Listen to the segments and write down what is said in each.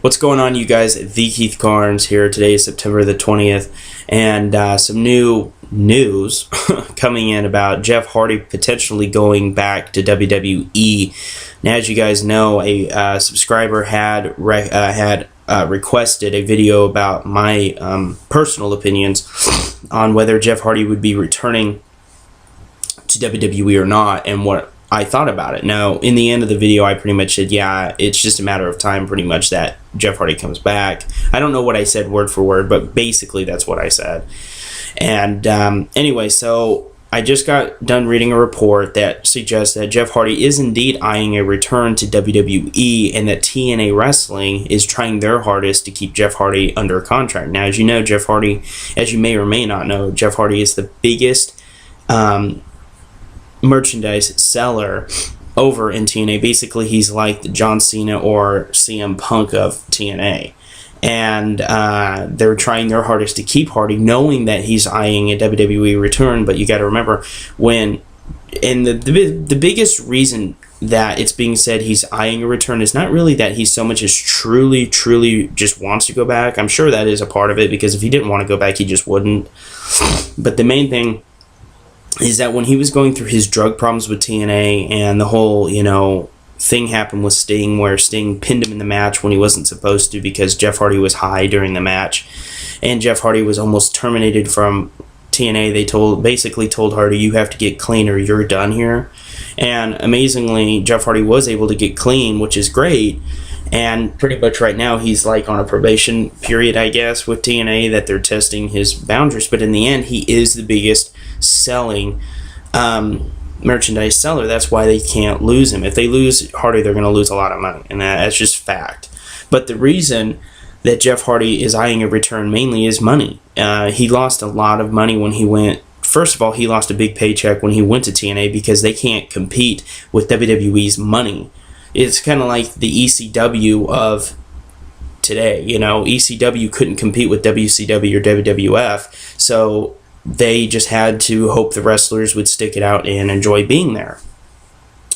What's going on, you guys? The Keith Carnes here. Today is September the 20th, and some new news coming in about Jeff Hardy potentially going back to WWE. Now, as you guys know, a subscriber had requested a video about my personal opinions on whether Jeff Hardy would be returning to WWE or not, and what I thought about it. Now, in the end of the video, I pretty much said, yeah, it's just a matter of time, pretty much, that Jeff Hardy comes back. I don't know what I said word for word, but basically that's what I said. And anyway, so I just got done reading a report that suggests that Jeff Hardy is indeed eyeing a return to WWE, and that TNA Wrestling is trying their hardest to keep Jeff Hardy under contract. Now, as you know, Jeff Hardy, as you may or may not know, Jeff Hardy is the biggest merchandise seller over in TNA. Basically, he's like the John Cena or CM Punk of TNA, and they're trying their hardest to keep Hardy, knowing that he's eyeing a WWE return. But you got to remember, the biggest reason that it's being said he's eyeing a return is not really that he so much as truly just wants to go back. I'm sure that is a part of it, because if he didn't want to go back, he just wouldn't. But the main thing is that when he was going through his drug problems with TNA, and the whole, thing happened with Sting, where Sting pinned him in the match when he wasn't supposed to because Jeff Hardy was high during the match, and Jeff Hardy was almost terminated from TNA. They basically told Hardy, you have to get clean or you're done here. And amazingly, Jeff Hardy was able to get clean, which is great. And pretty much right now he's like on a probation period, I guess, with TNA, that they're testing his boundaries. But in the end, he is the biggest selling merchandise seller. That's why they can't lose him. If they lose Hardy, they're going to lose a lot of money, and that's just fact. But the reason that Jeff Hardy is eyeing a return mainly is money. He lost a lot of money when he went. First of all, he lost a big paycheck when he went to TNA because they can't compete with WWE's money. It's kind of like the ECW of today. ECW couldn't compete with WCW or WWF, so they just had to hope the wrestlers would stick it out and enjoy being there.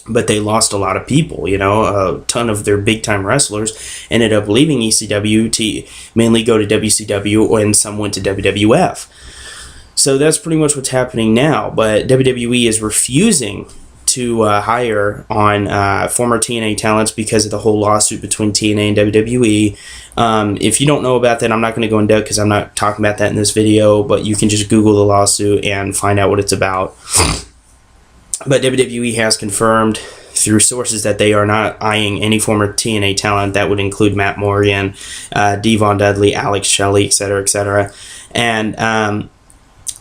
But they lost a lot of people. A ton of their big-time wrestlers ended up leaving ECW to mainly go to WCW, and some went to WWF. So that's pretty much what's happening now. But WWE is refusing to hire on former TNA talents because of the whole lawsuit between TNA and WWE. If you don't know about that, I'm not going to go in depth because I'm not talking about that in this video, but you can just Google the lawsuit and find out what it's about. But WWE has confirmed through sources that they are not eyeing any former TNA talent. That would include Matt Morgan, Devon Dudley, Alex Shelley, etc., etc. And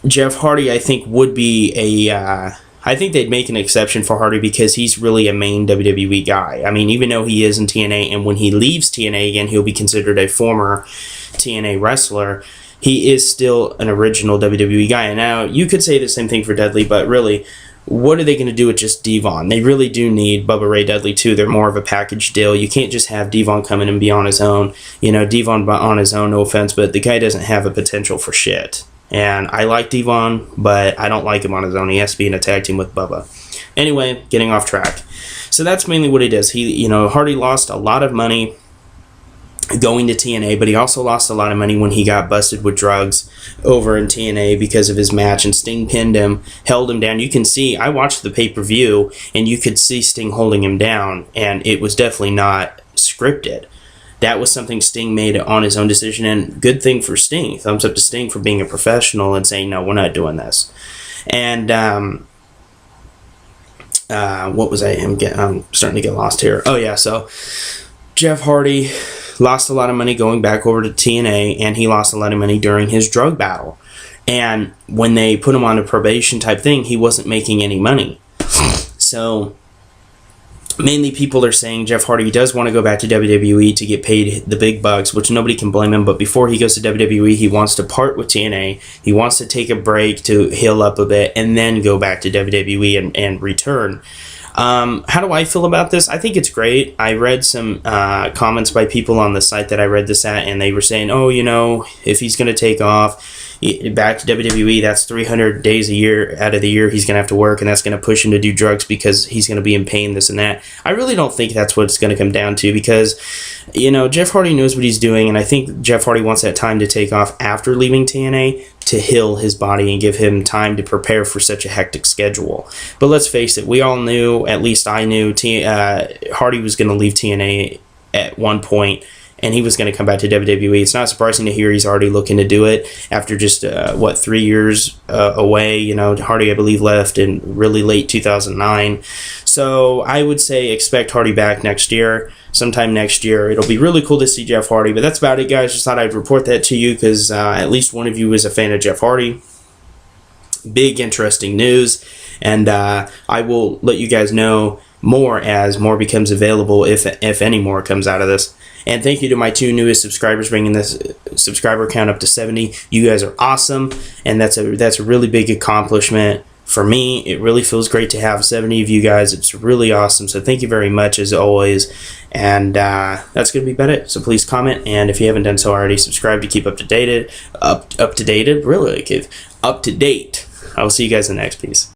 Jeff Hardy, I think, would be I think they'd make an exception for Hardy because he's really a main WWE guy. I mean, even though he is in TNA, and when he leaves TNA again, he'll be considered a former TNA wrestler, he is still an original WWE guy. And now, you could say the same thing for Dudley, but really, what are they going to do with just Devon? They really do need Bubba Ray Dudley, too. They're more of a package deal. You can't just have Devon come in and be on his own. Devon on his own, no offense, but the guy doesn't have a potential for shit. And I like Devon, but I don't like him on his own. He has to be in a tag team with Bubba. Anyway, getting off track. So that's mainly what it is. Hardy lost a lot of money going to TNA, but he also lost a lot of money when he got busted with drugs over in TNA because of his match, and Sting pinned him, held him down. You can see, I watched the pay-per-view, and you could see Sting holding him down, and it was definitely not scripted. That was something Sting made on his own decision, and good thing for Sting. Thumbs up to Sting for being a professional and saying, no, we're not doing this. And what was I'm starting to get lost here. Oh, yeah, so Jeff Hardy lost a lot of money going back over to TNA, and he lost a lot of money during his drug battle. And when they put him on a probation type thing, he wasn't making any money. So mainly people are saying Jeff Hardy does want to go back to WWE to get paid the big bucks, which nobody can blame him. But before he goes to WWE, he wants to part with TNA. He wants to take a break to heal up a bit and then go back to WWE and return. How do I feel about this? I think it's great. I read some comments by people on the site that I read this at, and they were saying, if he's going to take off, back to WWE. That's 300 days a year out of the year he's going to have to work, and that's going to push him to do drugs because he's going to be in pain, this and that. I really don't think that's what it's going to come down to because, Jeff Hardy knows what he's doing, and I think Jeff Hardy wants that time to take off after leaving TNA to heal his body and give him time to prepare for such a hectic schedule. But let's face it, we all knew, at least I knew, Hardy was going to leave TNA at one point, and he was going to come back to WWE. It's not surprising to hear he's already looking to do it after just, 3 years away. Hardy, I believe, left in really late 2009. So I would say expect Hardy back next year, sometime next year. It'll be really cool to see Jeff Hardy. But that's about it, guys. Just thought I'd report that to you because at least one of you is a fan of Jeff Hardy. Big, interesting news. And I will let you guys know more as more becomes available, if any more comes out of this. And thank you to my 2 newest subscribers, bringing this subscriber count up to 70. You guys are awesome, and that's a really big accomplishment for me. It really feels great to have 70 of you guys. It's really awesome. So thank you very much as always. And that's going to be about it. So please comment, and if you haven't done so already, subscribe to keep up to date. I will see you guys in the next piece.